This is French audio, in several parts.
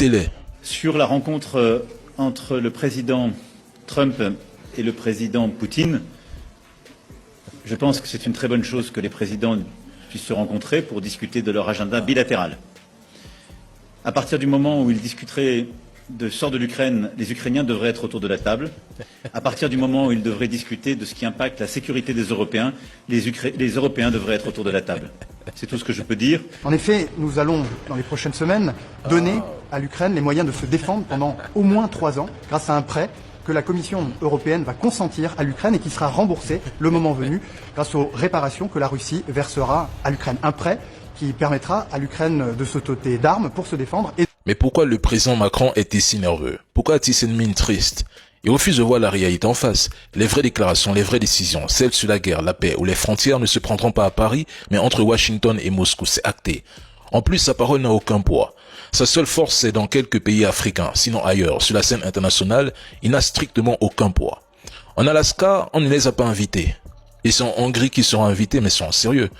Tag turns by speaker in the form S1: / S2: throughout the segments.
S1: Écoutez-les.
S2: Sur la rencontre entre le président Trump et le président Poutine, je pense que c'est une très bonne chose que les présidents puissent se rencontrer pour discuter de leur agenda bilatéral. À partir du moment où ils discuteraient de sort de l'Ukraine, les Ukrainiens devraient être autour de la table. À partir du moment où ils devraient discuter de ce qui impacte la sécurité des Européens, les Européens devraient être autour de la table. C'est tout ce que je peux dire.
S3: En effet, nous allons, dans les prochaines semaines, donner à l'Ukraine les moyens de se défendre pendant au moins 3 ans, grâce à un prêt que la Commission européenne va consentir à l'Ukraine et qui sera remboursé, le moment venu, grâce aux réparations que la Russie versera à l'Ukraine. Un prêt qui permettra à l'Ukraine de se doter d'armes pour se défendre.
S1: Mais pourquoi le président Macron est si nerveux? Pourquoi a-t-il cette mine triste? Il refuse de voir la réalité en face. Les vraies déclarations, les vraies décisions, celles sur la guerre, la paix ou les frontières ne se prendront pas à Paris, mais entre Washington et Moscou, c'est acté. En plus, sa parole n'a aucun poids. Sa seule force, c'est dans quelques pays africains, sinon ailleurs. Sur la scène internationale, il n'a strictement aucun poids. En Alaska, on ne les a pas invités. Ils sont en Hongrie qui seront invités, mais sont sérieux.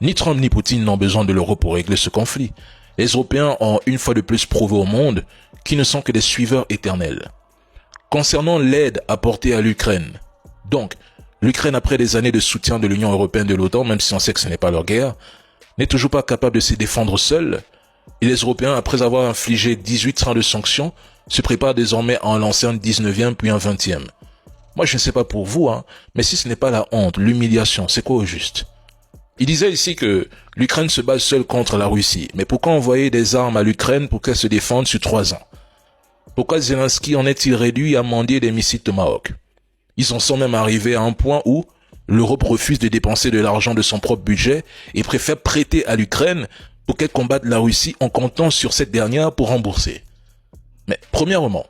S1: Ni Trump ni Poutine n'ont besoin de l'euro pour régler ce conflit. Les Européens ont une fois de plus prouvé au monde qu'ils ne sont que des suiveurs éternels. Concernant l'aide apportée à l'Ukraine, donc, l'Ukraine après des années de soutien de l'Union européenne et de l'OTAN, même si on sait que ce n'est pas leur guerre, n'est toujours pas capable de se défendre seule, et les Européens, après avoir infligé 18 trains de sanctions, se préparent désormais à en lancer un 19e puis un 20e. Moi je ne sais pas pour vous, mais si ce n'est pas la honte, l'humiliation, c'est quoi au juste? Il disait ici que l'Ukraine se bat seule contre la Russie, mais pourquoi envoyer des armes à l'Ukraine pour qu'elle se défende sur 3 ans? Pourquoi Zelensky en est-il réduit à mendier des missiles Tomahawk? Ils en sont même arrivés à un point où l'Europe refuse de dépenser de l'argent de son propre budget et préfère prêter à l'Ukraine pour qu'elle combatte la Russie en comptant sur cette dernière pour rembourser. Mais premièrement,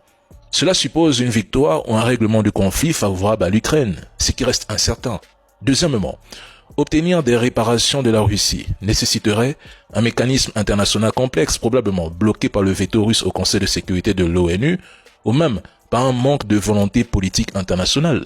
S1: cela suppose une victoire ou un règlement du conflit favorable à l'Ukraine, ce qui reste incertain. Deuxièmement, obtenir des réparations de la Russie nécessiterait un mécanisme international complexe, probablement bloqué par le veto russe au Conseil de sécurité de l'ONU, ou même par un manque de volonté politique internationale.